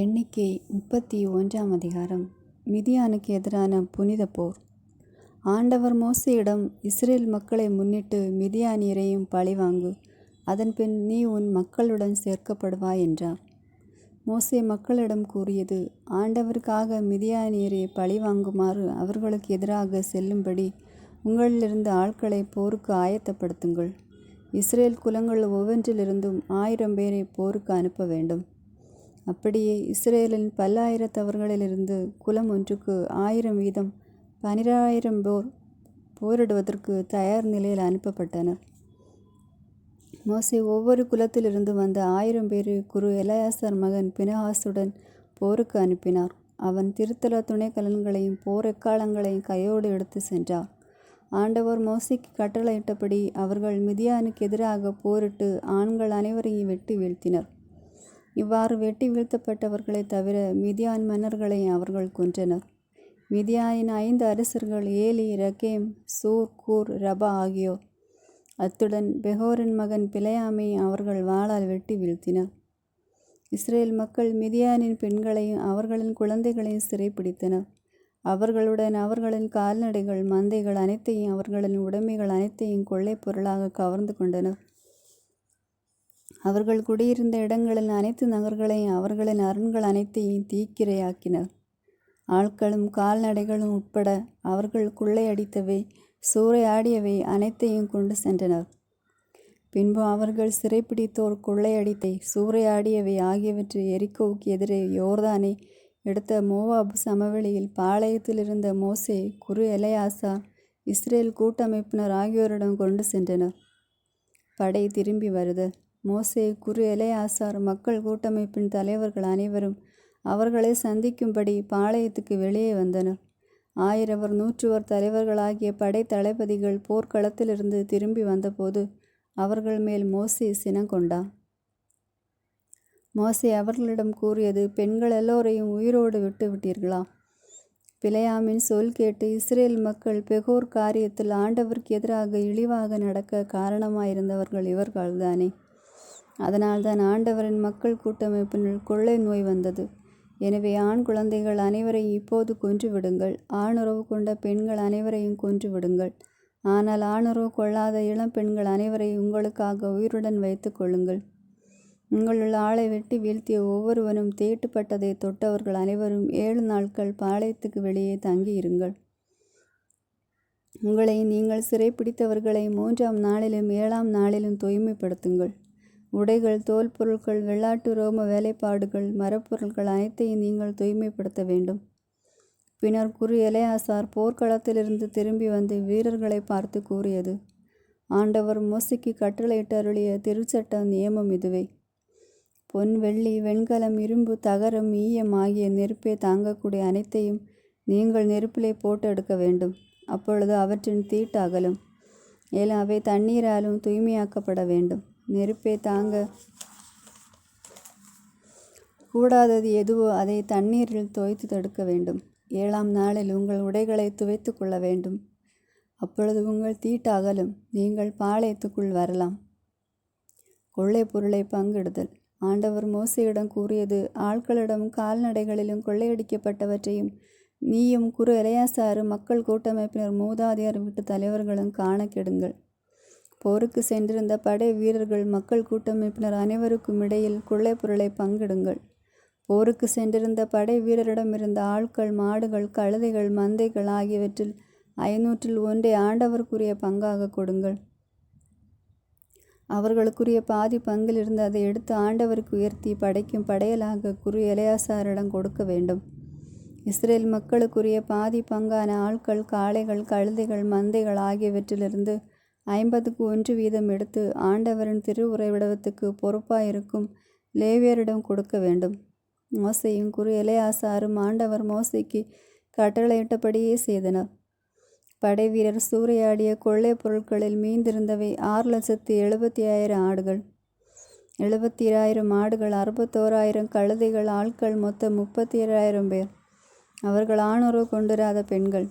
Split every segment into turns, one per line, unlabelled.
எண்ணிக்கை 31 அதிகாரம். மிதியானுக்கு எதிரான புனித போர். ஆண்டவர் மோசேயிடம், இஸ்ரேல் மக்களை முன்னிட்டு மிதியானியரையும் பழிவாங்கு, அதன்பின் நீ உன் மக்களுடன் சேர்க்கப்படுவாய் என்றார். மோசே மக்களிடம் கூறியது, ஆண்டவருக்காக மிதியானியரை பழிவாங்குமாறு அவர்களுக்கு எதிராக செல்லும்படி உங்களிலிருந்து ஆட்களை போருக்கு ஆயத்தப்படுத்துங்கள். இஸ்ரேல் குலங்கள் ஒவ்வொன்றிலிருந்தும் 1000 பேரை போருக்கு அனுப்ப வேண்டும். அப்படியே இஸ்ரேலின் பல்லாயிரத்தவர்களிலிருந்து குலம் ஒன்றுக்கு 1000 வீதம் 12000 பேர் போரிடுவதற்கு தயார் நிலையில் அனுப்பப்பட்டனர். மோசே ஒவ்வொரு குலத்திலிருந்து வந்த 1000 பேரை குரு எலெயாசார் மகன் பினெகாசுடன் போருக்கு அனுப்பினார். அவன் திருத்தல துணைக்கலன்களையும் போரெக்காலங்களையும் கையோடு எடுத்து சென்றார். ஆண்டவர் மோசேக்கு கட்டளையிட்டபடி அவர்கள் மிதியானுக்கு எதிராக போரிட்டு ஆண்கள் அனைவரையும் வெட்டி வீழ்த்தினர். இவ்வாறு வெட்டி வீழ்த்தப்பட்டவர்களைத் தவிர மிதியான் மன்னர்களை அவர்கள் கொன்றனர். மிதியானின் 5 அரசர்கள் ஏலி, ரகேம், சூர், கூர், ரபா ஆகியோர். அத்துடன் பெகோரின் மகன் பிலேயாமை அவர்கள் வாளால் வெட்டி வீழ்த்தினர். இஸ்ரேல் மக்கள் மிதியானின் பெண்களையும் அவர்களின் குழந்தைகளையும் சிறைப்பிடித்தனர். அவர்களுடன் அவர்களின் கால்நடைகள், மந்தைகள் அனைத்தையும் அவர்களின் உடைமைகள் அனைத்தையும் கொள்ளை பொருளாக கவர்ந்து கொண்டனர். அவர்கள் குடியிருந்த இடங்களின் அனைத்து நகர்களையும் அவர்களின் அரண்கள் அனைத்தையும் தீக்கிரையாக்கினர். ஆட்களும் கால்நடைகளும் உட்பட அவர்கள் கொள்ளையடித்தவை, சூறையாடியவை அனைத்தையும் கொண்டு சென்றனர். பின்பு அவர்கள் சிறைப்பிடித்தோர் கொள்ளையடித்தை, சூறையாடியவை ஆகியவற்றை எரிகோவுக்கு எதிரே யோர்தானை எடுத்த மோவாப் சமவெளியில் பாளையத்தில் இருந்த மோசே, குரு எலெயாசார், இஸ்ரேல் கூட்டமைப்பினர் ஆகியோரிடம் கொண்டு சென்றனர். படை திரும்பி வருதல். மோசே, குரு எலெயாசார், மக்கள் கூட்டமைப்பின் தலைவர்கள் அனைவரும் அவர்களை சந்திக்கும்படி பாளையத்துக்கு வெளியே வந்தனர். 1000 100 தலைவர்களாகிய படை தளபதிகள் போர்க்களத்திலிருந்து திரும்பி வந்தபோது அவர்கள் மேல் மோசே சினங்கொண்டார். மோசே அவர்களிடம் கூறியது, பெண்கள் எல்லோரையும் உயிரோடு விட்டுவிட்டீர்களா? பிலேயாமின் சொல் கேட்டு இஸ்ரேல் மக்கள் பெகோர் காரியத்தில் ஆண்டவருக்கு எதிராக இழிவாக நடக்க காரணமாயிருந்தவர்கள் இவர்கள்தானே. அதனால்தான் ஆண்டவரின் மக்கள் கூட்டமைப்பினுள் கொள்ளை நோய் வந்தது. எனவே ஆண் குழந்தைகள் அனைவரையும் இப்போது கொன்றுவிடுங்கள். ஆணுறவு கொண்ட பெண்கள் அனைவரையும் கொன்றுவிடுங்கள். ஆனால் ஆணுறவு கொள்ளாத இளம் பெண்கள் அனைவரையும் உங்களுக்காக உயிருடன் வைத்து கொள்ளுங்கள். உங்களுள்ள ஆளை வெட்டி வீழ்த்திய ஒவ்வொருவனும் தீட்டுப்பட்டதை தொட்டவர்கள் அனைவரும் 7 நாட்கள் பாளையத்துக்கு வெளியே தங்கியிருங்கள். உங்களை நீங்கள் சிறைப்பிடித்தவர்களை 3ஆம் நாளிலும் 7ஆம் நாளிலும் தூய்மைப்படுத்துங்கள். உடைகள், தோல் பொருட்கள், வெள்ளாட்டு ரோம வேலைப்பாடுகள், மரப்பொருட்கள் அனைத்தையும் நீங்கள் தூய்மைப்படுத்த வேண்டும். பின்னர் குரு எலெயாசார் போர்க்களத்திலிருந்து திரும்பி வந்து வீரர்களை பார்த்து கூறியது, ஆண்டவர் மோசேக்கு கட்டளையிட்டு அருளிய திருச்சட்ட நியமம் இதுவே. பொன், வெள்ளி, வெண்கலம், இரும்பு, தகரம், ஈயம் ஆகிய நெருப்பை தாங்கக்கூடிய அனைத்தையும் நீங்கள் நெருப்பிலே போட்டு எடுக்க வேண்டும். அப்பொழுது அவற்றின் தீட்டு அகலும். மேலும் அவை தண்ணீராலும் தூய்மையாக்கப்பட வேண்டும். நெருப்பை தாங்க கூடாதது எதுவோ அதை தண்ணீரில் தோய்த்து தடுக்க வேண்டும். 7ஆம் நாளில் உங்கள் உடைகளை துவைத்து கொள்ள வேண்டும். அப்பொழுது உங்கள் தீட்டு அகலும். நீங்கள் பாளையத்துக்குள் வரலாம். கொள்ளை பொருளை பங்கிடுதல். ஆண்டவர் மோசேயிடம் கூறியது, ஆட்களிடம் கால்நடைகளிலும் கொள்ளையடிக்கப்பட்டவற்றையும் நீயும் குரு எலெயாசாரும் மக்கள் கூட்டமைப்பினர் மூதாதையர் வீட்டு தலைவர்களும் காண கெடுங்கள். போருக்கு சென்றிருந்த படை வீரர்கள் மக்கள் கூட்டமைப்பினர் அனைவருக்கும் இடையில் கொள்ளை பொருளை பங்கிடுங்கள். போருக்கு சென்றிருந்த படை வீரரிடமிருந்த ஆட்கள், மாடுகள், கழுதைகள், மந்தைகள் ஆகியவற்றில் 500 1 ஆண்டவருக்குரிய பங்காக கொடுங்கள். அவர்களுக்குரிய பாதி பங்கிலிருந்து அதை எடுத்து ஆண்டவருக்கு உயர்த்தி படைக்கும் படையலாக குரு எலெயாசாரிடம் கொடுக்க வேண்டும். இஸ்ரேல் மக்களுக்குரிய பாதி பங்கான ஆட்கள், காளைகள், கழுதைகள், மந்தைகள் ஆகியவற்றிலிருந்து 50க்கு 1 வீதம் எடுத்து ஆண்டவரின் திருவுறைவிடத்துக்கு பொறுப்பாயிருக்கும் லேவியரிடம் கொடுக்க வேண்டும். மோசேயும் குரு எலெயாசாரும் ஆண்டவர் மோசேக்கு கட்டளையிட்டபடியே செய்தனர். படை வீரர் சூறையாடிய கொள்ளை பொருட்களில் மீந்திருந்தவை 6,70,000 ஆடுகள், 72,000 மாடுகள், 61,000 கழுதைகள், ஆட்கள் மொத்தம் 37,000 பேர். அவர்கள் ஆணுறவு கொண்டிராத பெண்கள்.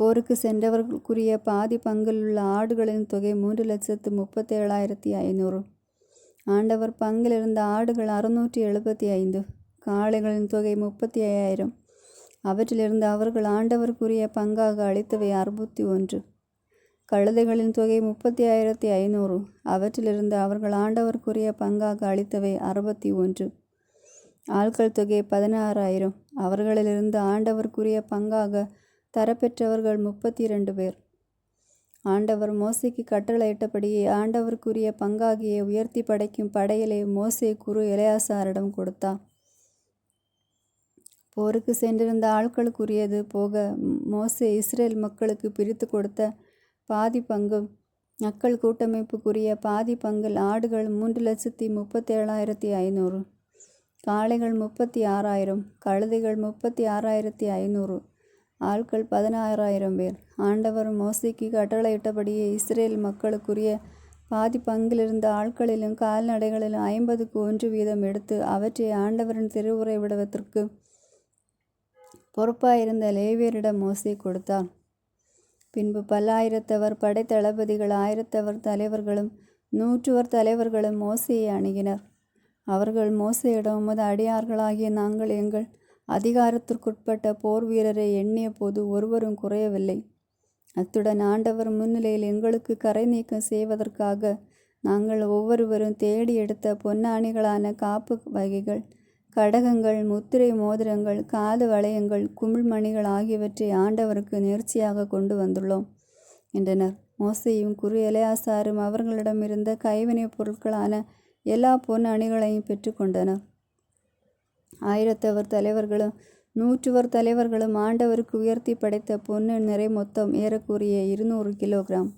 போருக்கு சென்றவர்களுக்குரிய பாதி பங்கில் உள்ள ஆடுகளின் தொகை 3,37,500. ஆண்டவர் பங்கிலிருந்த ஆடுகள் 675, காளைகளின் தொகை 35,000. அவற்றிலிருந்து அவர்கள் ஆண்டவருக்குரிய பங்காக அளித்தவை 61. கழுதைகளின் தொகை 30,500, அவற்றிலிருந்து அவர்கள் ஆண்டவருக்குரிய பங்காக அளித்தவை 61. ஆட்கள் தொகை 16,000, அவர்களிலிருந்து ஆண்டவருக்குரிய பங்காக தரப்பெற்றவர்கள் 32 பேர். ஆண்டவர் மோசேக்கு கட்டளையிட்டபடியே ஆண்டவருக்குரிய பங்காகிய உயர்த்தி படைக்கும் படையலை மோசே குரு எலெயாசாரிடம் கொடுத்தார். போருக்கு சென்றிருந்த ஆட்களுக்குரியது போக மோசே இஸ்ரேல் மக்களுக்கு பிரித்து கொடுத்த பாதி பங்கும், மக்கள் கூட்டமைப்புக்குரிய பாதி பங்கில் ஆடுகள் 3,37,500, காளைகள் 36,000, கழுதைகள் 36,500, ஆட்கள் 16,000 பேர். ஆண்டவர் மோசேக்கு கட்டளையிட்டபடியே இஸ்ரேல் மக்களுக்குரிய பாதி பங்கிலிருந்த ஆட்களிலும் கால்நடைகளிலும் 50க்கு 1 வீதம் எடுத்து அவற்றை ஆண்டவரின் திருவுறைவிடத்திற்கு பொறுப்பாயிருந்த லேவியரிடம் மோசே கொடுத்தார். பின்பு பல்லாயிரத்தவர் படைத்தளபதிகள், 1000 தலைவர்களும் 100 தலைவர்களும் மோசேயை அணுகினர். அவர்கள் மோசேயிடம், உமது அடியார்களாகிய நாங்கள் எங்கள் அதிகாரத்திற்குட்பட்ட போர் வீரரை எண்ணிய போது ஒருவரும் குறையவில்லை. அத்துடன் ஆண்டவர் முன்னிலையில் எங்களுக்கு கரை நீக்கம் செய்வதற்காக நாங்கள் ஒவ்வொருவரும் தேடி எடுத்த பொன்னாணிகளான காப்பு வகைகள், கடகங்கள், முத்திரை மோதிரங்கள், காது வளையங்கள், குமிழ்மணிகள் ஆகியவற்றை ஆண்டவருக்கு நேர்ச்சியாக கொண்டு வந்துள்ளோம் என்றனர். மோசேயும் குரு எலெயாசாரும் அவர்களிடமிருந்த கைவினைப் பொருட்களான எல்லா பொன் அணிகளையும் பெற்றுக்கொண்டனர். 1000 தலைவர்களும் 100 தலைவர்களும் ஆண்டவருக்கு உயர்த்தி படைத்த பொன்னின் நிறை மொத்தம் ஏறக்குறைய 200 கிலோகிராம்.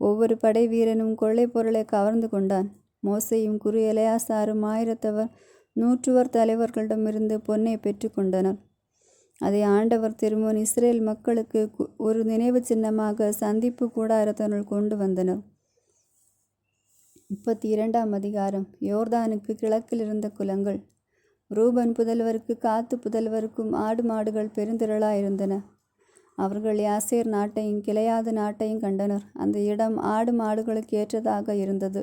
ஒவ்வொரு படை வீரனும் கொள்ளை பொருளை கவர்ந்து கொண்டான். மோசேயும் குரு எலெயாசாரும் 1000 100 தலைவர்களிடமிருந்து பொன்னை பெற்றுக்கொண்டனர். அதை ஆண்டவர் திருமுன் இஸ்ரேல் மக்களுக்கு ஒரு நினைவு சின்னமாக சந்திப்பு கூடாரத்தினுள் கொண்டு வந்தனர். 32ஆம் அதிகாரம். யோர்தானுக்கு கிழக்கில் இருந்த குலங்கள். ரூபன் புதல்வருக்கு காத்து புதல்வருக்கும் ஆடு மாடுகள் பெருந்திரளாயிருந்தன. அவர்கள் யாசேர் நாட்டையும் கிளையாது நாட்டையும் கண்டனர். அந்த இடம் ஆடு மாடுகளுக்கு ஏற்றதாக இருந்தது.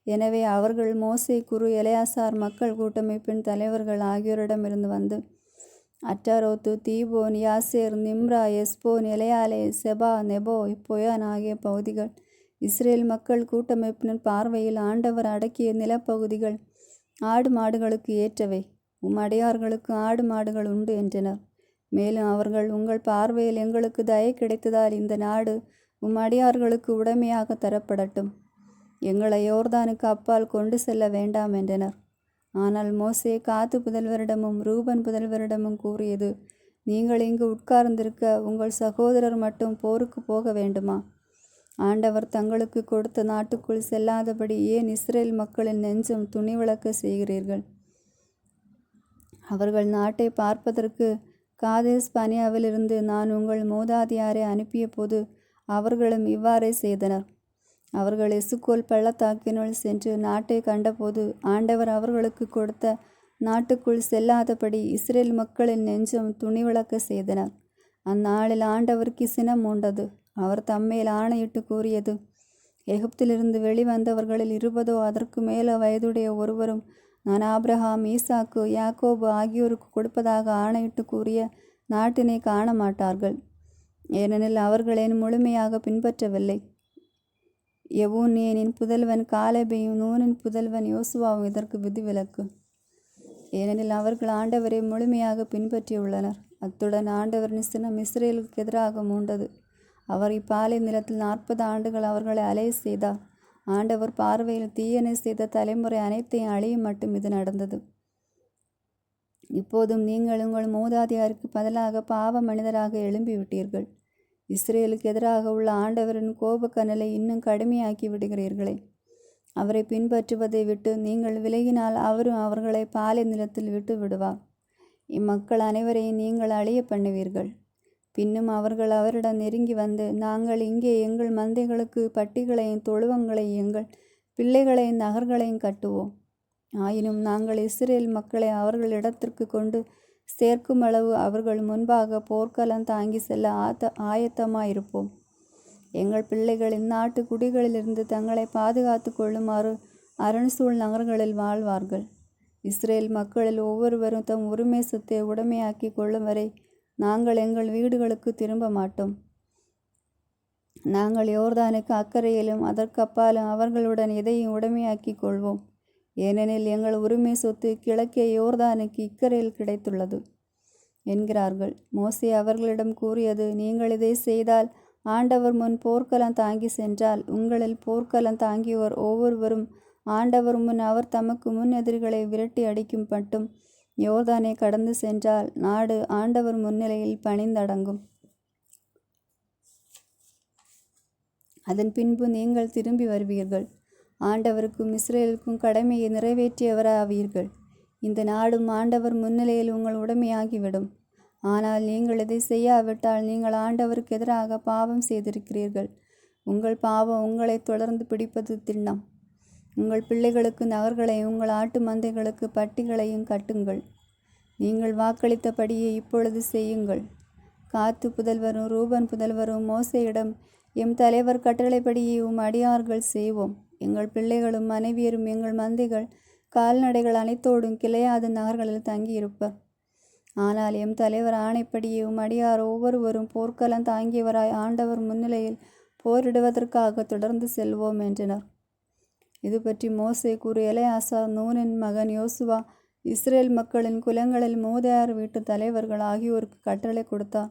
எனவே அவர்கள் மோசே, குரு எலெயாசார், மக்கள் கூட்டமைப்பின் தலைவர்கள் ஆகியோரிடமிருந்து வந்து அட்டாரோத்து, தீபோன், யாசேர், நிம்ரா, எஸ்போன், எலெயாலே, செபா, நெபோ, பொயான் ஆகிய பகுதிகள் இஸ்ரேல் மக்கள் கூட்டமைப்பின் பார்வையில் ஆண்டவர் அடக்கிய நிலப்பகுதிகள் ஆடு மாடுகளுக்கு ஏற்றவை, அடியார்களுக்கு ஆடு மாடுகள் உண்டு என்றனர். மேலும் அவர்கள், உங்கள் பார்வையில் எங்களுக்கு தயை கிடைத்ததால் இந்த நாடு அடியார்களுக்கு உடைமையாக தரப்படட்டும், எங்களை யோர்தானுக்கு அப்பால் கொண்டு செல்ல வேண்டாம் என்றனர். ஆனால் மோசே காத்து புதல்வரிடமும் ரூபன் புதல்வரிடமும் கூறியது, நீங்கள் இங்கு உட்கார்ந்திருக்க உங்கள் சகோதரர் மட்டும் போருக்கு போக வேண்டுமா? ஆண்டவர் தங்களுக்கு கொடுத்த நாட்டுக்குள் செல்லாதபடி ஏன் இஸ்ரேல் மக்களின் நெஞ்சம் துணிவிளக்க செய்கிறீர்கள்? அவர்கள் நாட்டை பார்ப்பதற்கு காதேஸ் பனியாவிலிருந்து நான் உங்கள் மூதாதையாரை அனுப்பிய போது அவர்களும் இவ்வாறே செய்தனர். அவர்கள் எசுக்கோல் பள்ளத்தாக்கினுள் சென்று நாட்டை கண்டபோது ஆண்டவர் அவர்களுக்கு கொடுத்த நாட்டுக்குள் செல்லாதபடி இஸ்ரேல் மக்களின் நெஞ்சம் துணிவிளக்க செய்தனர். அந்நாளில் ஆண்டவருக்கு சினம் மூண்டது. அவர் தம்மேல் ஆணையிட்டு கூறியது, எகிப்திலிருந்து வெளிவந்தவர்களில் 20 அதற்கு மேல வயதுடைய ஒருவரும் நான் ஆபிரகாம், ஈசாக்கு, யாக்கோபு ஆகியோருக்கு கொடுப்பதாக ஆணையிட்டு கூறிய நாட்டினை காண மாட்டார்கள். ஏனெனில் அவர்களேன் முழுமையாக பின்பற்றவில்லை. எவூனியனின் புதல்வன் காலேபையும் நூனின் புதல்வன் யோசுவாவும் இதற்கு விதிவிலக்கு. ஏனெனில் அவர்கள் ஆண்டவரை முழுமையாக பின்பற்றியுள்ளனர். அத்துடன் ஆண்டவரின் சினம் இஸ்ரேலுக்கு எதிராக மூண்டது. அவர் இப்பாலை நிலத்தில் 40 ஆண்டுகள் அவர்களை அலைய செய்தார். ஆண்டவர் பார்வையில் தீயனை செய்த தலைமுறை அனைத்தையும் அழியும் மட்டும் இது நடந்தது. இப்போதும் நீங்கள் உங்கள் மூதாதையாருக்கு பதிலாக பாவ மனிதராக எழும்பிவிட்டீர்கள். இஸ்ரேலுக்கு எதிராக உள்ள ஆண்டவரின் கோபக்கனலை இன்னும் கடுமையாக்கி விடுகிறீர்களே. அவரை பின்பற்றுவதை விட்டு நீங்கள் விலகினால் அவரும் அவர்களை பாலை நிலத்தில் விட்டு விடுவார். இம்மக்கள் அனைவரையும் நீங்கள் அழிய பண்ணுவீர்கள். பின்னும் அவர்கள் அவரிடம் நெருங்கி வந்து, நாங்கள் இங்கே எங்கள் மந்தைகளுக்கு பட்டிகளையும் தொழுவங்களையும் எங்கள் பிள்ளைகளையும் நகர்களையும் கட்டுவோம். ஆயினும் நாங்கள் இஸ்ரேல் மக்களை அவர்களிடத்திற்கு கொண்டு சேர்க்கும் அளவு அவர்கள் முன்பாக போர்க்களம் தாங்கி செல்ல ஆயத்தமாயிருப்போம். எங்கள் பிள்ளைகள் இந்நாட்டு குடிகளிலிருந்து தங்களை பாதுகாத்து கொள்ளுமாறு அரண்சூழ் நகர்களில் வாழ்வார்கள். இஸ்ரேல் மக்களில் ஒவ்வொருவரும் தம் உரிமை சொத்தை உடைமையாக்கி கொள்ளும் வரை நாங்கள் எங்கள் வீடுகளுக்கு திரும்ப மாட்டோம். நாங்கள் யோர்தானுக்கு அக்கறையிலும் அதற்கப்பாலும் அவர்களுடன் எதையும் உடைமையாக்கி கொள்வோம். ஏனெனில் எங்கள் உரிமை சொத்து கிழக்கே யோர்தானுக்கு இக்கரையில் கிடைத்துள்ளது என்கிறார்கள். மோசே அவர்களிடம் கூறியது, நீங்கள் இதை செய்தால், ஆண்டவர் முன் போர்க்களம் தாங்கி சென்றால், உங்களில் போர்க்களம் தாங்கியோர் ஒவ்வொருவரும் ஆண்டவர் முன் அவர் தமக்கு முன் எதிரிகளை விரட்டி அடிக்கும் மட்டும் யோர்தானை கடந்து சென்றால், நாடு ஆண்டவர் முன்னிலையில் பணிந்தடங்கும். அதன் பின்பு நீங்கள் திரும்பி வருவீர்கள். ஆண்டவருக்கும் இஸ்ரேலுக்கும் கடமையை நிறைவேற்றியவராவீர்கள். இந்த நாடும் ஆண்டவர் முன்னிலையில் உங்கள் உடைமையாகிவிடும். ஆனால் நீங்கள் இதை செய்யாவிட்டால் நீங்கள் ஆண்டவருக்கு எதிராக பாவம் செய்திருக்கிறீர்கள். உங்கள் பாவம் உங்களை தொடர்ந்து பிடிப்பது திண்ணம். உங்கள் பிள்ளைகளுக்கு நகர்களையும் உங்கள் ஆட்டு மந்தைகளுக்கு பட்டிகளையும் கட்டுங்கள். நீங்கள் வாக்களித்தபடியே இப்பொழுது செய்யுங்கள். காத்து புதல்வரும் ரூபன் புதல்வரும் மோசேயிடம், எம் தலைவர் கட்டளைப்படியே அடியார்கள் செய்வோம். எங்கள் பிள்ளைகளும் மனைவியரும் எங்கள் மந்தைகள் கால்நடைகள் அனைத்தோடும் கிளையாத நகர்களில் தங்கியிருப்பர். ஆனால் எம் தலைவர் ஆணைப்படியே அடியார் ஒவ்வொருவரும் போர்க்களம் தாங்கியவராய் ஆண்டவர் முன்னிலையில் போரிடுவதற்காக தொடர்ந்து செல்வோம் என்றனர். இது பற்றி மோசே கூறிய எலெயாசார், நூனின் மகன் யோசுவா, இஸ்ரேல் மக்களின் குலங்களில் மூதையார் வீட்டு தலைவர்கள் ஆகியோருக்கு கட்டளை கொடுத்தார்.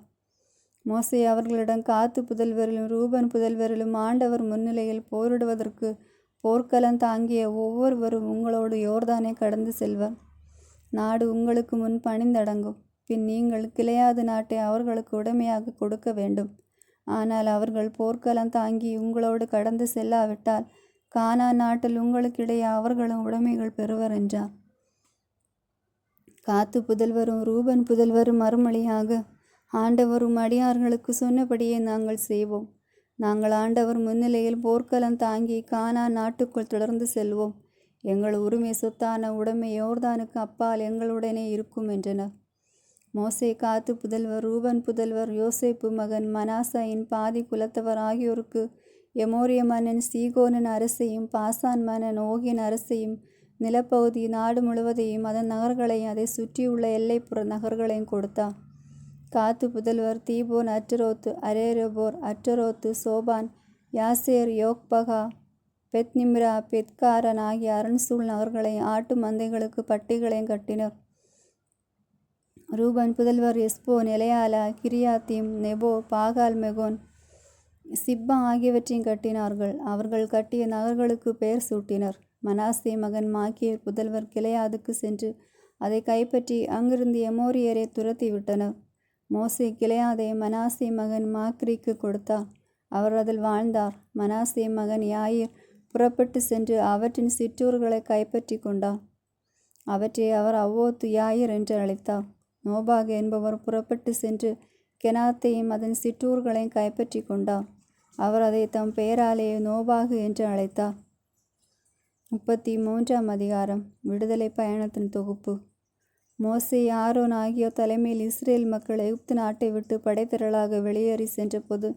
மோசே அவர்களிடம், காத்து புதல்வரிலும் ரூபன் புதல்வரிலும் ஆண்டவர் முன்னிலையில் போரிடுவதற்கு போர்க்களம் தாங்கிய ஒவ்வொருவரும் உங்களோடு யோர்தானை கடந்து செல்வர். நாடு உங்களுக்கு முன் பணிந்தடங்கும். பின் நீங்கள் கிளையாது நாட்டை அவர்களுக்கு உடைமையாக கொடுக்க வேண்டும். ஆனால் அவர்கள் போர்க்களம் தாங்கி உங்களோடு கடந்து செல்லாவிட்டால் கானான் நாட்டில் உங்களுக்கிடையே அவர்களும் உடைமைகள் பெறுவர் என்றார். காத்து புதல்வரும் ரூபன் புதல்வரும் மறுமொழியாக, ஆண்டவரும் அடியார்களுக்கு சொன்னபடியே நாங்கள் செய்வோம். நாங்கள் ஆண்டவர் முன்னிலையில் போர்க்களம் தாங்கி கானான் நாட்டுக்குள் தொடர்ந்து செல்வோம். எங்கள் உரிமை சொத்தான உடைமை யோர்தானுக்கு அப்பால் எங்களுடனே இருக்கும் என்றனர். மோசே காத்து புதல்வர் ரூபன் புதல்வர் யோசேப்பு மகன் மனாசாயின் பாதி குலத்தவர் ஆகியோருக்கு எமோரிய மன்னன் சீகோனின் அரசையும் பாசான் மன்னன் ஓகின் அரசையும் நிலப்பகுதி நாடு முழுவதையும் அதன் நகர்களையும் அதை சுற்றியுள்ள எல்லைப்புற நகர்களையும் கொடுத்தார். காத்து புதல்வர் தீபோன் அட்டரோத்து அரேரபோர் அட்டரோத்து சோபான் யாசேர் யோக்பகா பெத்நிம்ரா பெத்காரன் ஆகிய அரண்சூழ் நகர்களையும் ஆட்டு மந்தைகளுக்கு பட்டிகளையும் கட்டினர். ரூபன் புதல்வர் எஸ்போன் எலையாலா கிரியாத்தீம் நெபோ பாகால் மெகோன் சிப்பா ஆகியவற்றையும் கட்டினார்கள். அவர்கள் கட்டிய நகர்களுக்கு பெயர் சூட்டினர். மனாசே மகன் மாக்கியர் புதல்வர் கிளையாதுக்கு சென்று அதை கைப்பற்றி அங்கிருந்து எமோரியரை துரத்தி விட்டனர். மோசே கிளையாதை மனாசே மகன் மாக்ரிக்கு கொடுத்தார். அவர் அதில் வாழ்ந்தார். மனாசே மகன் யாயிர் புறப்பட்டு சென்று அவற்றின் சிற்றூர்களை கைப்பற்றி கொண்டார். அவற்றை அவர் அவ்வோத்து யாயிர் என்று அழைத்தார். நோபாக் என்பவர் புறப்பட்டு சென்று கெனாத்தையும் அதன் சிற்றூர்களையும் கைப்பற்றி கொண்டார். அவர் அதை தம் பெயராலேயே நோபாகு என்று அழைத்தார். 33ஆம் அதிகாரம். விடுதலை பயணத்தின் தொகுப்பு. மோசே ஆரோன் ஆகியோர் தலைமையில் இஸ்ரேல் மக்கள் எகிப்து நாட்டை விட்டு படைத்திரளாக வெளியேறி சென்றபோது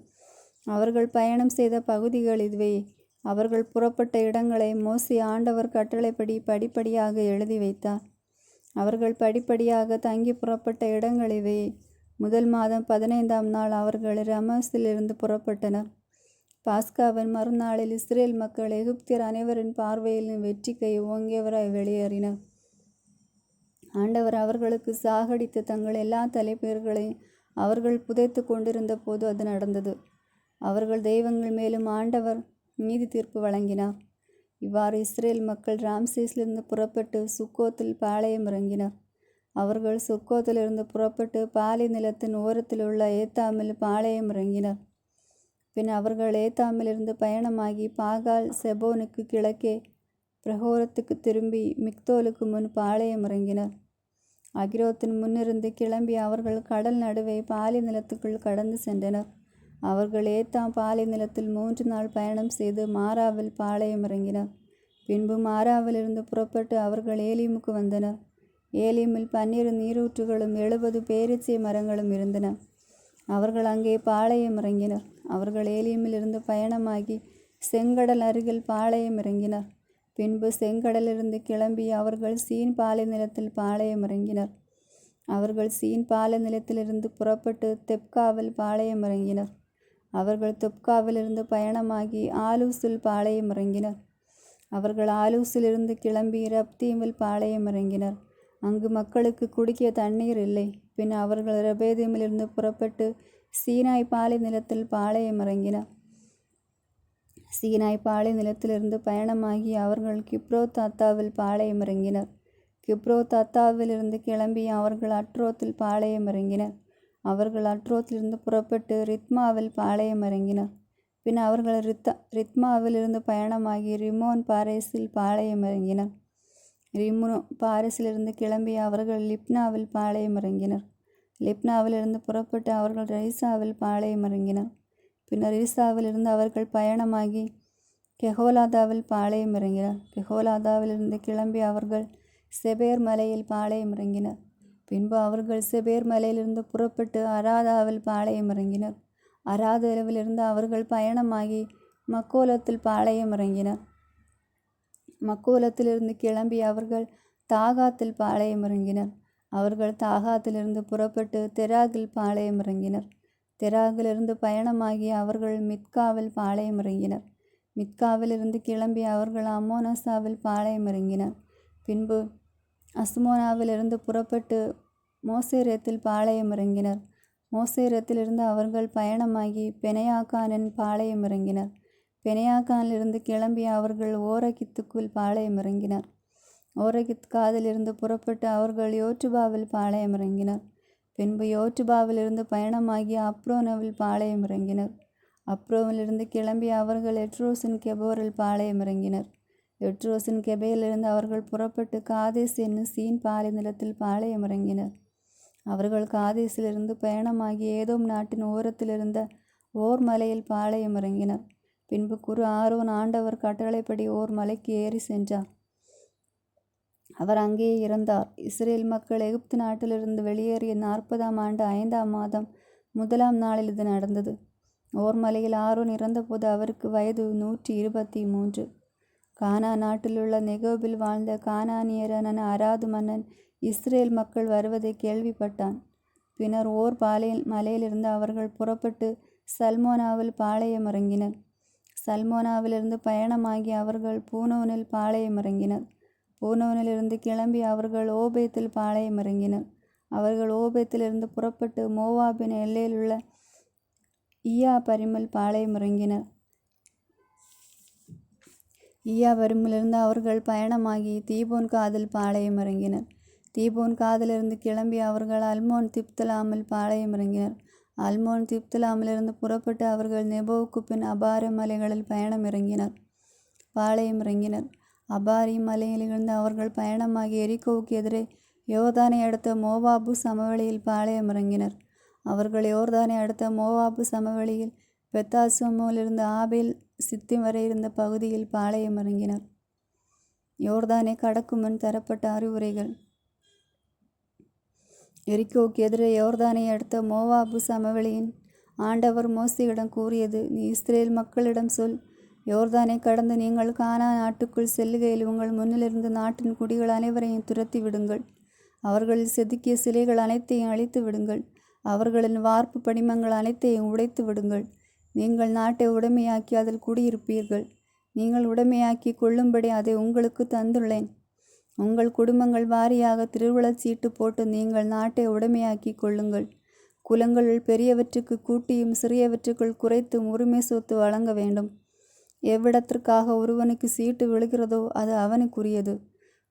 அவர்கள் பயணம் செய்த பகுதிகள் இதுவே. அவர்கள் புறப்பட்ட இடங்களை மோசே ஆண்டவர் கட்டளைப்படி படிப்படியாக எழுதி வைத்தார். அவர்கள் படிப்படியாக தங்கி புறப்பட்ட இடங்கள் இவை. முதல் மாதம் 15ஆம் நாள் அவர்கள் ரமஸிலிருந்து புறப்பட்டனர். பாஸ்காவின் மறுநாளில் இஸ்ரேல் மக்கள் எகிப்தியர் அனைவரின் பார்வையிலும் வெற்றி கை ஓங்கியவராய் வெளியேறினர். ஆண்டவர் அவர்களுக்கு சாகடித்த தங்கள் எல்லா தலைப்பெயர்களையும் அவர்கள் புதைத்து கொண்டிருந்த போது அது நடந்தது. அவர்கள் தெய்வங்கள் மேலும் ஆண்டவர் நீதி தீர்ப்பு வழங்கினார். இவ்வாறு இஸ்ரேல் மக்கள் ராம்சேஸிலிருந்து புறப்பட்டு சுக்கோத்தில் பாளையம் இறங்கினர். அவர்கள் சுக்கோத்திலிருந்து புறப்பட்டு பாலை நிலத்தின் ஓரத்தில் உள்ள ஏத்தாமில் பாளையம் இறங்கினர். பின் அவர்கள் ஏத்தாமிலிருந்து பயணமாகி பாகால் செபோனுக்கு கிழக்கே பிரகோரத்துக்கு திரும்பி மிக்தோலுக்கு முன் பாளையம் இறங்கினர். அகிரோத்தின் முன்னிருந்து கிளம்பி அவர்கள் கடல் நடுவே பாலை நிலத்துக்குள் கடந்து சென்றனர். அவர்கள் ஏத்தாம் பாலை நிலத்தில் 3 நாள் பயணம் செய்து மாராவில் பாளையம் இறங்கினர். பின்பு மாராவிலிருந்து புறப்பட்டு அவர்கள் ஏலீமுக்கு வந்தனர். ஏலீமில் 12 நீரூற்றுகளும் 70 பேரீச்சை மரங்களும் இருந்தன. அவர்கள் அங்கே பாளையம் இறங்கினர். அவர்கள் ஏலீமிலிருந்து பயணமாகி செங்கடல் அருகில் பாளையம் இறங்கினர். பின்பு செங்கடலிலிருந்து கிளம்பி அவர்கள் சீன் பாலை நிலத்தில் பாளையமிறங்கினர். அவர்கள் சீன் பாலை நிலத்திலிருந்து புறப்பட்டு தெப்காவில் பாளையமிறங்கினர். அவர்கள் தெப்காவிலிருந்து பயணமாகி ஆலூசில் பாளையமிறங்கினர். அவர்கள் ஆலூசிலிருந்து கிளம்பி ரப்தீமில் பாளையமிறங்கினர். அங்கு மக்களுக்கு குடிக்க தண்ணீர் இல்லை. பின் அவர்கள் ரெபேதீமிலிருந்து புறப்பட்டு சீனாய் பாலை நிலத்தில் பாளையமிறங்கினர். சீனாய் பாலை நிலத்திலிருந்து பயணமாகி அவர்கள் கிப்ரோத் அத்தாவில் பாளையமிறங்கினர். கிப்ரோத் அத்தாவிலிருந்து கிளம்பி அவர்கள் அட்ரோத்தில் பாளையமிறங்கினர். அவர்கள் அட்ரோத்திலிருந்து புறப்பட்டு ரித்மாவில் பாளையமிறங்கினர். பின் அவர்கள் ரித்மாவிலிருந்து பயணமாகி ரிமோன் பாரேஸில் பாளையமிறங்கினர். ரிமோன் பாரேஸிலிருந்து கிளம்பி அவர்கள் லிப்னாவில் பாளையமிறங்கினர். லிப்னாவிலிருந்து புறப்பட்டு அவர்கள் ரிசாவில் பாளையமிறங்கினர். பின்னர் ரிசாவிலிருந்து அவர்கள் பயணமாகி கெஹோலாதாவில் பாளையமிறங்கினர். கெஹோலாதாவிலிருந்து கிளம்பி அவர்கள் செபேர் மலையில் பாளையமிறங்கினர். பின்பு அவர்கள் செபேர் மலையிலிருந்து புறப்பட்டு அராதாவில் பாளையமிறங்கினர். அராதாவிலிருந்து அவர்கள் பயணமாகி மக்கோலத்தில் பாளையமிறங்கினர். மக்கோலத்திலிருந்து கிளம்பி அவர்கள் தாகாத்தில் பாளையமிறங்கினர். அவர்கள் தாகாத்திலிருந்து புறப்பட்டு தெராகில் பாளையமிறங்கினர். தெராகிலிருந்து பயணமாகி அவர்கள் மித்காவில் பாளையமிறங்கினர். மித்காவிலிருந்து கிளம்பி அவர்கள் அம்மோனசாவில் பாளையமிறங்கினர். பின்பு அஸ்மோனாவிலிருந்து புறப்பட்டு மோசேரத்தில் பாளையமிறங்கினர். மோசேரத்திலிருந்து அவர்கள் பயணமாகி பெனையாக்கானின் பாளையமிறங்கினர். பெனையாக்கானிலிருந்து கிளம்பி அவர்கள் ஓரகித்துக்குள் பாளையமிறங்கினர். ஓரகித்காதிலிருந்து புறப்பட்டு அவர்கள் யோற்றுபாவில் பாளையமிறங்கினர். பின்பு யோற்றுபாவிலிருந்து பயணமாகி அப்ரோனோவில் பாளையமிறங்கினர். அப்ரோனிலிருந்து கிளம்பி அவர்கள் எட்ரோசின் கெபோரில் பாளையமிறங்கினர். எட்ரோசின் கெபேலிருந்து அவர்கள் புறப்பட்டு காதேஸ் என்னும் சீன் பாலை நிலத்தில் பாளையமிறங்கினர். அவர்கள் காதேசிலிருந்து பயணமாகி ஏதோம் நாட்டின் ஓரத்திலிருந்த ஓர் மலையில் பாளையமிறங்கினர். பின்பு குரு ஆரோன் ஆண்டவர் கட்டளைப்படி ஓர் மலைக்கு ஏறி சென்றார். அவர் அங்கேயே இறந்தார். இஸ்ரேல் மக்கள் எகிப்து நாட்டிலிருந்து வெளியேறிய 40ஆம் ஆண்டு 5ஆம் மாதம் 1ஆம் நாளில் இது நடந்தது. ஓர் மலையில் ஆரோன் இறந்தபோது அவருக்கு வயது 123. கானா நாட்டிலுள்ள நெகோபில் வாழ்ந்த கானானியரான அராது மன்னன் இஸ்ரேல் மக்கள் வருவதை கேள்விப்பட்டான். பின்னர் ஓர் மலையிலிருந்து அவர்கள் புறப்பட்டு சல்மோனாவில் பாளையமிறங்கினர். சல்மோனாவிலிருந்து பயணமாகி அவர்கள் பூனோனில் பாளையமிறங்கினர். பூனோனிலிருந்து கிளம்பி அவர்கள் ஓபேத்தில் பாளையமிறங்கினர். அவர்கள் ஓபேத்திலிருந்து புறப்பட்டு மோவாபின் எல்லையிலுள்ள ஈயாபரிமில் பாளையமிறங்கினர். ஈயாபரிமிலிருந்து அவர்கள் பயணமாகி தீபோன் காதில் பாளையமிறங்கினர். தீபோன் காதிலிருந்து கிளம்பி அவர்கள் அல்மோன் திப்தலாமில் பாளையமிறங்கினர். அல்மோன் திப்தலாமிலிருந்து புறப்பட்டு அவர்கள் நெபோவுக்கு பின் அபாரிம் மலைகளில் பாளையமிறங்கினர். அபாரிம் மலையிலிருந்து அவர்கள் பயணமாகி எரிகோவுக்கு எதிரே யோர்தானை அடுத்த மோவாபு சமவெளியில் பாளையமிறங்கினர். அவர்கள் யோர்தானை அடுத்த மோவாபு சமவெளியில் பெத்தாசோமிலிருந்து ஆபேல் சித்திம் வரை இருந்த பகுதியில் பாளையமிறங்கினர். யோர்தானை கடக்கும் முன் தரப்பட்ட அறிவுரைகள். எரிகோவுக்கு எதிரே யோர்தானை அடுத்த மோவாபு சமவெளியின் ஆண்டவர் மோசேயிடம் கூறியது: நீ இஸ்ரேல் மக்களிடம் சொல், யோர்தானை கடந்து நீங்கள் கானா நாட்டுக்குள் செல்லுகையில் உங்கள் முன்னிலிருந்து நாட்டின் குடிகள் அனைவரையும் துரத்தி விடுங்கள். அவர்களில் செதுக்கிய சிலைகள் அனைத்தையும் அழித்து விடுங்கள். அவர்களின் வார்ப்பு படிமங்கள் அனைத்தையும் உடைத்து விடுங்கள். நீங்கள் நாட்டை உடைமையாக்கி அதில் குடியிருப்பீர்கள். நீங்கள் உடைமையாக்கி கொள்ளும்படி அதை உங்களுக்கு தந்துள்ளேன். உங்கள் குடும்பங்கள் வாரியாக திருவிழச் சீட்டு போட்டு நீங்கள் நாட்டை உடைமையாக்கி கொள்ளுங்கள். குலங்களுள் பெரியவற்றுக்கு கூட்டியும் சிறியவற்றுக்குள் குறைத்தும் உரிமை சொத்து வழங்க வேண்டும். எவ்விடத்திற்காக ஒருவனுக்கு சீட்டு விழுகிறதோ அது அவனுக்குரியது.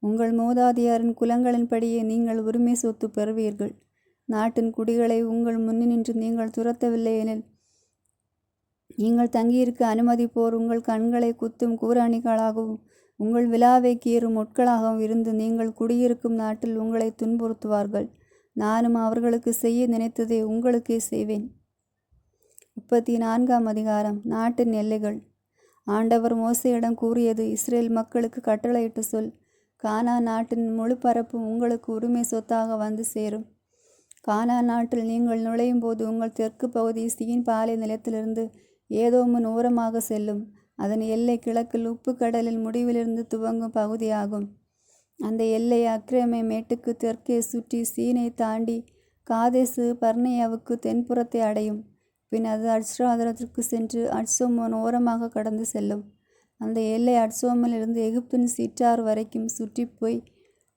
உங்கள் மூதாதையரின் குலங்களின்படியே நீங்கள் உரிமை சொத்து பெறுவீர்கள். நாட்டின் குடிகளை உங்கள் முன்னின்று நீங்கள் துரத்தவில்லை எனில் நீங்கள் தங்கியிருக்க அனுமதிப்போர் உங்கள் கண்களை குத்தும் கூராணிகளாகவும் உங்கள் விலாவை கீறும் முட்களாகவும் இருந்து நீங்கள் குடியிருக்கும் நாட்டில் உங்களை துன்புறுத்துவார்கள். நானும் அவர்களுக்கு செய்ய நினைத்ததை உங்களுக்கே செய்வேன். 34ஆம் அதிகாரம். நாட்டின் எல்லைகள். ஆண்டவர் மோசேயிடம் கூறியது: இஸ்ரேல் மக்களுக்கு கட்டளையிட்டு சொல், கானா நாட்டின் முழு பரப்பும் உங்களுக்கு உரிமை சொத்தாக வந்து சேரும். கானா நாட்டில் நீங்கள் நுழையும் போது உங்கள் தெற்கு பகுதி சீன் பாலை நிலத்திலிருந்து ஏதோமின் ஓரமாக செல்லும். அதன் எல்லை கிழக்கில் உப்பு கடலில் முடிவிலிருந்து துவங்கும் பகுதியாகும். அந்த எல்லை அக்ரமே மேட்டுக்கு தெற்கே சுற்றி சீனை தாண்டி காதேசு பர்னேயாவுக்கு தென்புறத்தை அடையும். பின் அது அட்சராதரத்திற்கு சென்று அட்சோமோன் ஓரமாக கடந்து செல்லும். அந்த எல்லை அட்சோமிலிருந்து எகிப்தின் சிற்றாறு வரைக்கும் சுற்றி போய்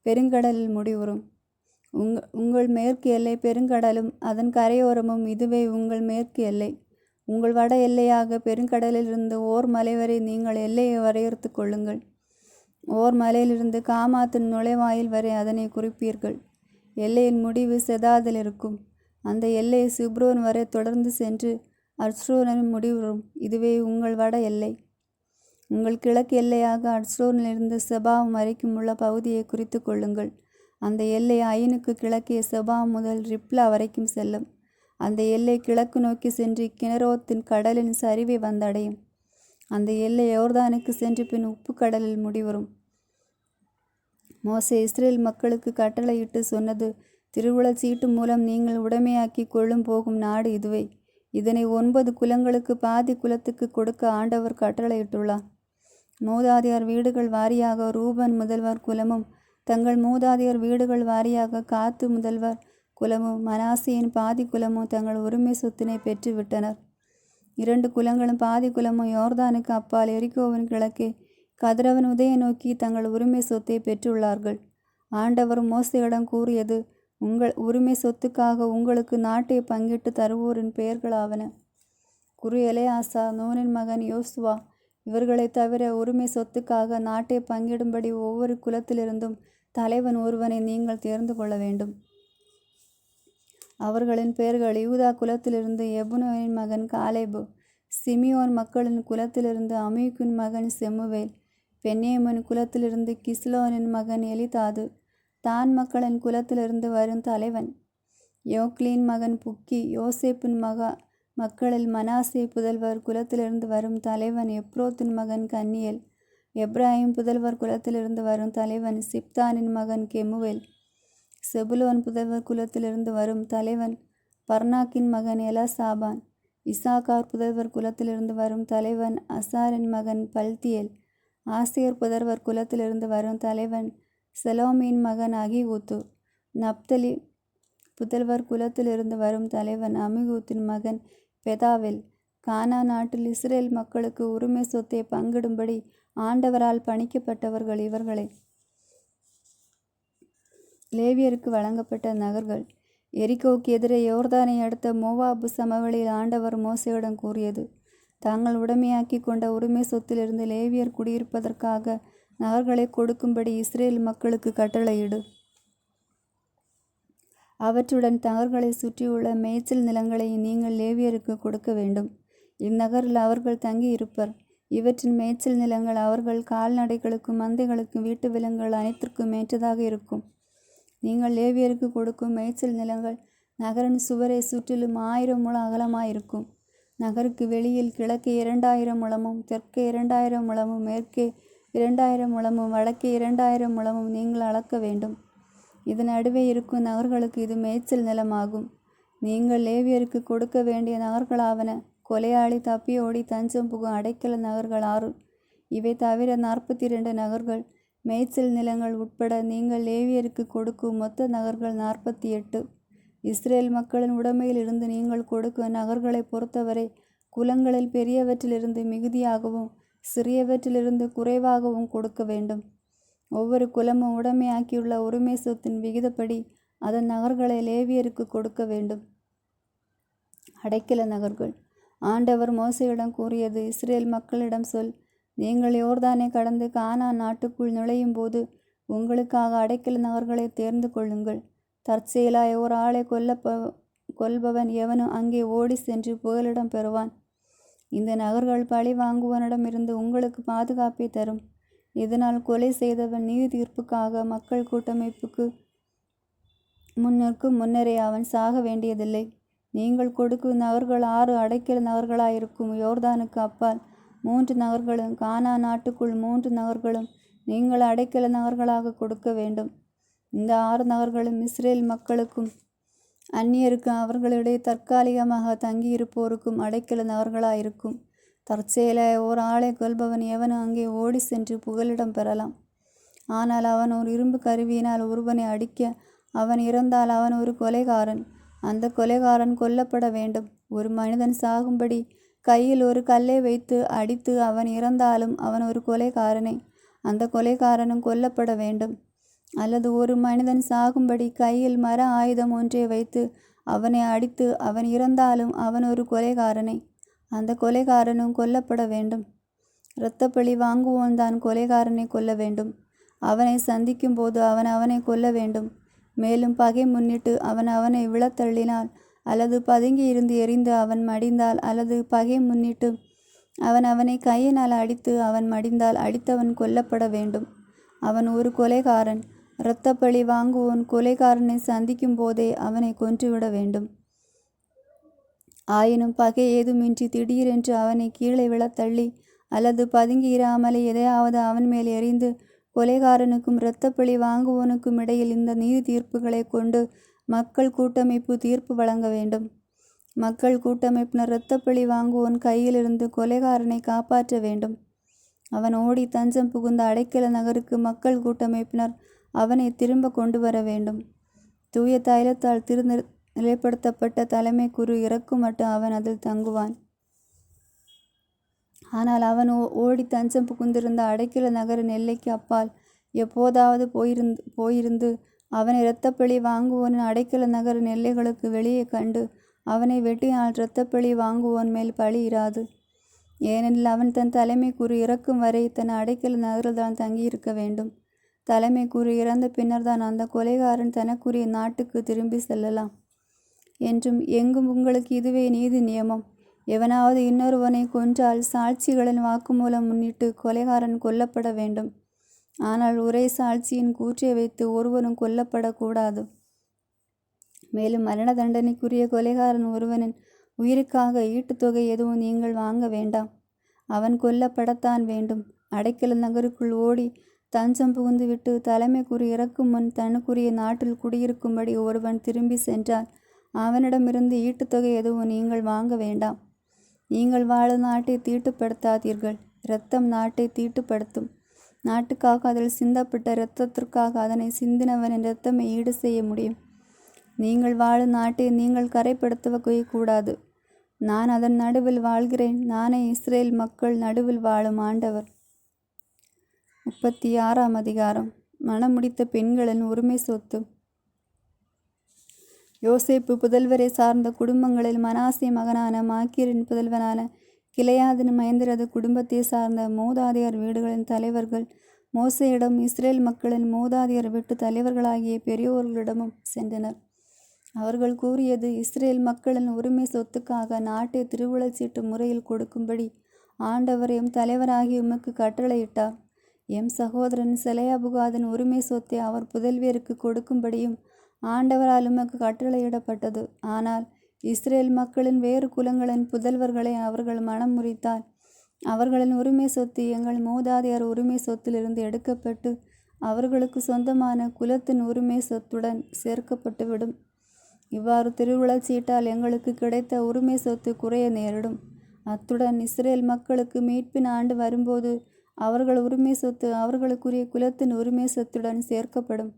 பெருங்கடலில் முடிவுறும். உங்கள் மேற்கு எல்லை பெருங்கடலும் அதன் கரையோரமும் இதுவே உங்கள் மேற்கு எல்லை. உங்கள் வட எல்லையாக பெருங்கடலிலிருந்து ஓர் மலை வரை நீங்கள் எல்லையை வரையறுத்து கொள்ளுங்கள். ஓர் மலையிலிருந்து காமாத்தின் நுழைவாயில் வரை அதனை குறிப்பீர்கள். எல்லையின் முடிவு செதாதில் இருக்கும். அந்த எல்லை சிப்ரோன் வரை தொடர்ந்து சென்று அட்சரோனில் முடிவுறும். இதுவே உங்கள் வட எல்லை. உங்கள் கிழக்கு எல்லையாக அட்சரோனிலிருந்து செபாம் வரைக்கும் உள்ள பகுதியை குறித்து கொள்ளுங்கள். அந்த எல்லை ஐனுக்கு கிழக்கே செபாம் முதல் ரிப்லா வரைக்கும் செல்லும். அந்த எல்லை கிழக்கு நோக்கி சென்று கினரோத்தின் கடலின் சரிவை வந்தடையும். அந்த எல்லை யோர்தானுக்கு சென்று பின் உப்பு கடலில் முடிவரும். மோசே இஸ்ரேல் மக்களுக்கு கட்டளையிட்டு சொன்னது, திருவுளச் சீட்டு மூலம் நீங்கள் உடைமையாக்கி கொள்ளும் போகும் நாடு இதுவே. இதனை 9 குலங்களுக்கு பாதி குலத்துக்கு கொடுக்க ஆண்டவர் கட்டளையிட்டுள்ளார். மூதாதையர் வீடுகள் வாரியாக ரூபன் முதல்வர் குலமும், தங்கள் மூதாதையர் வீடுகள் வாரியாக காத்து முதல்வர் குலமும், மனாசேயின் பாதி குலமும் தங்கள் உரிமை சொத்தினை பெற்று விட்டனர். 2 குலங்களும் பாதி குலமும் யோர்தானுக்கு அப்பால் எரிகோவின் கிழக்கே கதிரவன் உதய நோக்கி தங்கள் உரிமை சொத்தை பெற்றுள்ளார்கள். ஆண்டவர் மோசேயிடம் கூறியது, உங்கள் உரிமை சொத்துக்காக உங்களுக்கு நாட்டை பங்கிட்டு தருவோரின் பெயர்களாவன. குரு எலெயாசா, நூனின் மகன் யோசுவா இவர்களை தவிர உரிமை சொத்துக்காக நாட்டை பங்கிடும்படி ஒவ்வொரு குலத்திலிருந்தும் தலைவன் ஒருவனை நீங்கள் தேர்ந்து கொள்ள வேண்டும். அவர்களின் பெயர்கள்: யூதா குலத்திலிருந்து எபுனேயின் மகன் காலேபு, சிமியோன் மக்களின் குலத்திலிருந்து அமீகுன் மகன் செமுவேல், பென்யமீன் குலத்திலிருந்து கிஸ்லோனின் மகன் எலிதாது, தான் மக்களின் குலத்திலிருந்து வரும் தலைவன் யோக்லின் மகன் புக்கி, யோசேப்பின் மக்களில் மனாசே புதல்வர் குலத்திலிருந்து வரும் தலைவன் எப்ரோத்தின் மகன் கன்னியேல், எப்ராஹிம் புதல்வர் குலத்திலிருந்து வரும் தலைவன் சிப்தானின் மகன் கெமுவேல், செபுலோன் புதல்வர் குலத்திலிருந்து வரும் தலைவன் பர்னாக்கின் மகன் எலசாபான், இசாக்கார் புதல்வர் குலத்திலிருந்து வரும் தலைவன் அசாரின் மகன் பல்தியேல், ஆசேர் புதல்வர் குலத்திலிருந்து வரும் தலைவன் செலோமின் மகன் அகிகூத்து, நப்தலி புதல்வர் குலத்திலிருந்து வரும் தலைவன் அமிகூத்தின் மகன் பெதாவெல். கானா நாட்டில் இஸ்ரேல் மக்களுக்கு உரிமை சொத்தை பங்கிடும்படி ஆண்டவரால் பணிக்கப்பட்டவர்கள் இவர்களே. லேவியருக்கு வழங்கப்பட்ட நகர்கள். எரிகோவுக்கு எதிரே யோர்தானை அடுத்த மோவாபு சமவெளியில் ஆண்டவர் மோசேயிடம் கூறியது, தாங்கள் உடைமையாக்கி கொண்ட உரிமை சொத்திலிருந்து லேவியர் குடியிருப்பதற்காக நகர்களை கொடுக்கும்படி இஸ்ரேல் மக்களுக்கு கட்டளையிடு. அவற்றுடன் நகர்களை சுற்றியுள்ள மேய்ச்சல் நிலங்களை நீங்கள் லேவியருக்கு கொடுக்க வேண்டும். இந்நகரில் அவர்கள் தங்கி இருப்பர். இவற்றின் மேய்ச்சல் நிலங்கள் அவர்கள் கால்நடைகளுக்கும் மந்தைகளுக்கும் வீட்டு விலங்குகள் அனைத்திற்கும் ஏற்றதாக இருக்கும். நீங்கள் லேவியருக்கு கொடுக்கும் மேய்ச்சல் நிலங்கள் நகரின் சுவரை சுற்றிலும் 1000 முழ அகலமாயிருக்கும். நகருக்கு வெளியில் கிழக்கே 2000 முழமும், தெற்கே 2000 முழமும், மேற்கே 2000 முழமும், வடக்கே 2000 முழமும் நீங்கள் அளக்க வேண்டும். இதன் நடுவே இருக்கும் நகர்களுக்கு இது மேய்ச்சல் நிலமாகும். நீங்கள் லேவியருக்கு கொடுக்க வேண்டிய நகர்களாவன: கொலையாளி தப்பியோடி தஞ்சம் புகும் அடைக்கல நகர்கள் 6. இவை தவிர 42 நகர்கள். மேய்ச்சல் நிலங்கள் உட்பட நீங்கள் லேவியருக்கு கொடுக்கும் மொத்த நகர்கள் 48. இஸ்ரேல் மக்களின் உடைமையில் இருந்து நீங்கள் கொடுக்கும் நகர்களை பொறுத்தவரை குலங்களில் பெரியவற்றிலிருந்து மிகுதியாகவும் சிறியவற்றிலிருந்து குறைவாகவும் கொடுக்க வேண்டும். ஒவ்வொரு குலமும் உடைமையாக்கியுள்ள உரிமை சொத்தின் விகிதப்படி அதன் நகர்களை லேவியருக்கு கொடுக்க வேண்டும். அடைக்கல நகர்கள். ஆண்டவர் மோசேயிடம் கூறியது, இஸ்ரேல் மக்களிடம் சொல், நீங்கள் யோர்தானை கடந்து கானான் நாட்டுக்குள் நுழையும் போது உங்களுக்காக அடைக்கல நகர்களை தேர்ந்து கொள்ளுங்கள். தற்செயலாய் ஓர் ஆளை கொல்பவன் எவனும் அங்கே ஓடி சென்று புகலிடம் பெறுவான். இந்த நகர்கள் பழி வாங்குவனிடமிருந்து உங்களுக்கு பாதுகாப்பை தரும். இதனால் கொலை செய்தவன் நீதி தீர்ப்புக்காக மக்கள் கூட்டமைப்புக்கு முன்னிற்கும் முன்னரே அவன் சாக வேண்டியதில்லை. நீங்கள் கொடுக்கும் நகர்கள் 6 அடைக்கல நகர்களாயிருக்கும். யோர்தானுக்கு அப்பால் 3 நகர்களும், கானான் நாட்டுக்குள் 3 நகர்களும் நீங்கள் அடைக்கல நகர்களாக கொடுக்க வேண்டும். இந்த 6 நகர்களும் இஸ்ரேல் மக்களுக்கும் அந்நியருக்கும் அவர்களிடையே தற்காலிகமாக தங்கியிருப்போருக்கும் அடைக்கல நகர்களாயிருக்கும். தற்செயலாய் ஓர் ஆளை கொல்பவன் எவனும் அங்கே ஓடி சென்று புகலிடம் பெறலாம். ஆனால் அவன் ஒரு இரும்பு கருவியினால் ஒருவனை அடிக்க அவன் இறந்தால் அவன் ஒரு கொலைகாரன். அந்த கொலைகாரன் கொல்லப்பட வேண்டும். ஒரு மனிதன் சாகும்படி கையில் ஒரு கல்லை வைத்து அடித்து அவன் இறந்தாலும் அவன் ஒரு கொலைகாரனே. அந்த கொலைகாரனும் கொல்லப்பட வேண்டும். அல்லது ஒரு மனிதன் சாகும்படி கையில் மர ஆயுதம் ஒன்றை வைத்து அவனை அடித்து அவன் இறந்தாலும் அவன் ஒரு கொலைகாரனே. அந்த கொலைகாரனும் கொல்லப்பட வேண்டும். இரத்தப்பழி வாங்குவோன் தான் கொலைகாரனை கொல்ல வேண்டும். அவனை சந்திக்கும் போது அவன் அவனை கொல்ல வேண்டும். மேலும் பகை முன்னிட்டு அவன் அவனை விழத்தள்ளினால் அல்லது பதுங்கி இருந்து எறிந்து அவன் மடிந்தால் அல்லது பகை முன்னிட்டு அவன் அவனை கையினால் அடித்து அவன் மடிந்தால் அடித்தவன் கொல்லப்பட வேண்டும். அவன் ஒரு கொலைகாரன். இரத்தப்பழி வாங்குவோன் கொலைகாரனை சந்திக்கும் போதே அவனை கொன்றுவிட வேண்டும். ஆயினும் பகை ஏதுமின்றி திடீரென்று அவனை கீழே விழத்தள்ளி அல்லது பதுங்கி இராமலே எதையாவது அவன் மேல் எறிந்து கொலைகாரனுக்கும் இரத்தப்பழி வாங்குவோனுக்கும் இடையில் இந்த நீதி தீர்ப்புகளை கொண்டு மக்கள் கூட்டமைப்பு தீர்ப்பு வழங்க வேண்டும். மக்கள் கூட்டமைப்பினர் இரத்தப்பழி வாங்குவோன் கையிலிருந்து கொலைகாரனை காப்பாற்ற வேண்டும். அவன் ஓடி தஞ்சம் புகுந்த அடைக்கல நகருக்கு மக்கள் கூட்டமைப்பினர் அவனை திரும்ப கொண்டு வர வேண்டும். தூய தைலத்தால் நிலைப்படுத்தப்பட்ட தலைமை குரு இறக்கும் மட்டும் அவன் அதில் தங்குவான். ஆனால் அவன் ஓடி தஞ்சம் புகுந்திருந்த அடைக்கல நகரின் எல்லைக்கு அப்பால் எப்போதாவது போயிருந்து அவனை இரத்தப்பழி வாங்குவோனின் அடைக்கல நகரின் எல்லைகளுக்கு வெளியே கண்டு அவனை வெட்டினால் இரத்தப்பழி வாங்குவோன் மேல் பழி இராது. ஏனெனில் அவன் தன் தலைமை குரு இறக்கும் வரை தன் அடைக்கல நகரில் தான் தங்கியிருக்க வேண்டும். தலைமை குரு இறந்த பின்னர் தான் அந்த கொலைகாரன் தனக்குரிய நாட்டுக்கு திரும்பி செல்லலாம். என்றும் எங்கும் உங்களுக்கு இதுவே நீதி நியமம். எவனாவது இன்னொருவனை கொன்றால் சாட்சிகளின் வாக்குமூலம் முன்னிட்டு கொலைகாரன் கொல்லப்பட வேண்டும். ஆனால் ஒரே சாட்சியின் கூற்றை வைத்து ஒருவனும் கொல்லப்படக்கூடாது. மேலும் மரண தண்டனைக்குரிய கொலைகாரன் ஒருவனின் உயிருக்காக ஈட்டுத்தொகை எதுவும் நீங்கள் வாங்க வேண்டாம். அவன் கொல்லப்படத்தான் வேண்டும். அடைக்கல நகருக்குள் ஓடி தஞ்சம் புகுந்துவிட்டு தலைமை குரு இறக்கும் முன் தனக்குரிய நாட்டில் குடியிருக்கும்படி ஒருவன் திரும்பி சென்றால் அவனிடமிருந்து ஈட்டுத்தொகை எதுவும் நீங்கள் வாங்க வேண்டாம். நீங்கள் வாழும் நாட்டை தீட்டுப்படுத்தாதீர்கள். இரத்தம் நாட்டை தீட்டுப்படுத்தும். நாட்டுக்காக அதில் சிந்தப்பட்ட இரத்தத்திற்காக அதனை சிந்தினவனின் இரத்தமை ஈடு செய்ய முடியும். நீங்கள் வாழும் நாட்டை நீங்கள் கரைப்படுத்தவே கூடாது. நான் அதன் நடுவில் வாழ்கிறேன். நானே இஸ்ரேல் மக்கள் நடுவில் வாழும் ஆண்டவர். 36ஆம் அதிகாரம். மணமுடித்த பெண்களின் உரிமை சொத்து. யோசேப்பு புதல்வரை சார்ந்த குடும்பங்களில் மனாசே மகனான மாக்கீரின் புதல்வனான கிளையாதின் மைந்தரது குடும்பத்தை சார்ந்த மூதாதையர் வீடுகளின் தலைவர்கள் மோசேயிடம் இஸ்ரேல் மக்களின் மூதாதையர் வீட்டு தலைவர்களாகிய பெரியோர்களிடமும் சென்றனர். அவர்கள் கூறியது, இஸ்ரேல் மக்களின் உரிமை சொத்துக்காக நாட்டை திருவுளச்சீட்டு முறையில் கொடுக்கும்படி ஆண்டவர் எம் தலைவராகிய உமக்கு கட்டளையிட்டார். எம் சகோதரன் செலயாபுகாதின் உரிமை சொத்தை அவர் புதல்வியருக்கு கொடுக்கும்படியும் ஆண்டவரால் உமக்கு கட்டளையிடப்பட்டது. ஆனால் இஸ்ரேல் மக்களின் வேறு குலங்களின் புதல்வர்களை அவர்கள் மனம் முறித்தால் அவர்களின் உரிமை சொத்து எங்கள் மூதாதையர் உரிமை சொத்திலிருந்து எடுக்கப்பட்டு அவர்களுக்கு சொந்தமான குலத்தின் உரிமை சொத்துடன் சேர்க்கப்பட்டுவிடும். இவ்வாறு திருவுளச்சீட்டால் எங்களுக்கு கிடைத்த உரிமை சொத்து குறைய நேரிடும். அத்துடன் இஸ்ரேல் மக்களுக்கு மீட்பின் ஆண்டு வரும்போது அவர்கள் உரிமை சொத்து அவர்களுக்குரிய குலத்தின் உரிமை சொத்துடன் சேர்க்கப்படும்.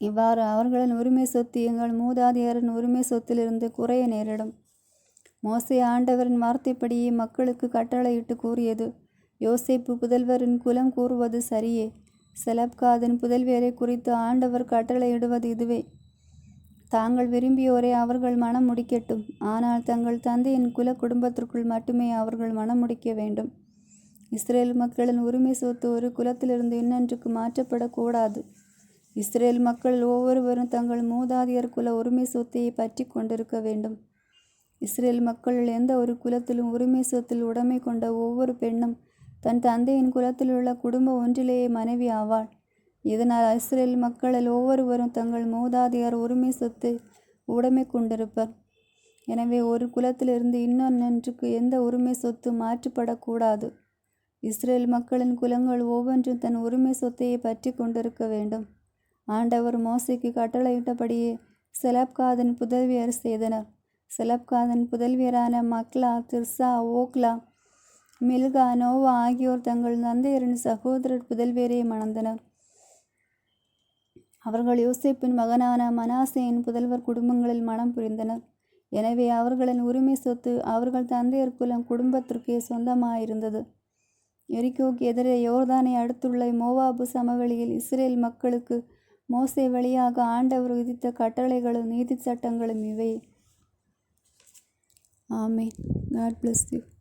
இவ்வாறு அவர்களின் உரிமை சொத்து எங்கள் மூதாதையரின் உரிமை சொத்திலிருந்து குறைய நேரிடும். மோசே ஆண்டவரின் வார்த்தைப்படியே மக்களுக்கு கட்டளையிட்டு கூறியது, யோசேப்பு புதல்வரின் குலம் கூறுவது சரியே. செலப்காதின் புதல்வியரை குறித்து ஆண்டவர் கட்டளையிடுவது இதுவே, தாங்கள் விரும்பியோரை அவர்கள் மனம் முடிக்கட்டும். ஆனால் தங்கள் தந்தையின் குல குடும்பத்திற்குள் மட்டுமே அவர்கள் மனம் முடிக்க வேண்டும். இஸ்ரேல் மக்களின் உரிமை சொத்து ஒரு குலத்திலிருந்து இன்னொன்றுக்கு மாற்றப்படக்கூடாது. இஸ்ரேல் மக்கள் ஒவ்வொருவரும் தங்கள் மூதாதையர் குல உரிமை சொத்தையை பற்றி கொண்டிருக்க வேண்டும். இஸ்ரேல் மக்களில் எந்த ஒரு குலத்திலும் உரிமை சொத்தில் உடைமை கொண்ட ஒவ்வொரு பெண்ணும் தன் தந்தையின் குலத்தில் உள்ள குடும்ப ஒன்றிலேயே மனைவி ஆவாள். இதனால் இஸ்ரேல் மக்களில் ஒவ்வொருவரும் தங்கள் மூதாதையர் உரிமை சொத்தை உடைமை கொண்டிருப்பர். எனவே ஒரு குலத்திலிருந்து இன்னொன்றுக்கு எந்த உரிமை சொத்து மாற்றப்படக்கூடாது. இஸ்ரேல் மக்களின் குலங்கள் ஒவ்வொன்றும் தன் உரிமை சொத்தையை பற்றி கொண்டிருக்க வேண்டும். ஆண்டவர் மோசேக்கு கட்டளையிட்டபடியே செலப்காதின் புதல்வியர் செய்தனர். செலப்காதன் புதல்வியரான மக்லா, திர்சா, ஓக்லா, மில்கா, நோவா ஆகியோர் தங்கள் தந்தையரின் சகோதரர் புதல்வியரை மணந்தனர். அவர்கள் யோசேப்பின் மகனான மனாசேயின் புதல்வர் குடும்பங்களில் மணம் புரிந்தனர். எனவே அவர்களின் உரிமை சொத்து அவர்கள் தந்தையர் குலம் குடும்பத்திற்கே சொந்தமாயிருந்தது. எரிகோக்கு எதிரே யோர்தானை அடுத்துள்ள மோவாபு சமவெளியில் இஸ்ரேல் மக்களுக்கு மோசே வழியாக ஆண்டவர் விதித்த கட்டளைகளும் நீதி சட்டங்களும் இவை. ஆமேன். God bless you.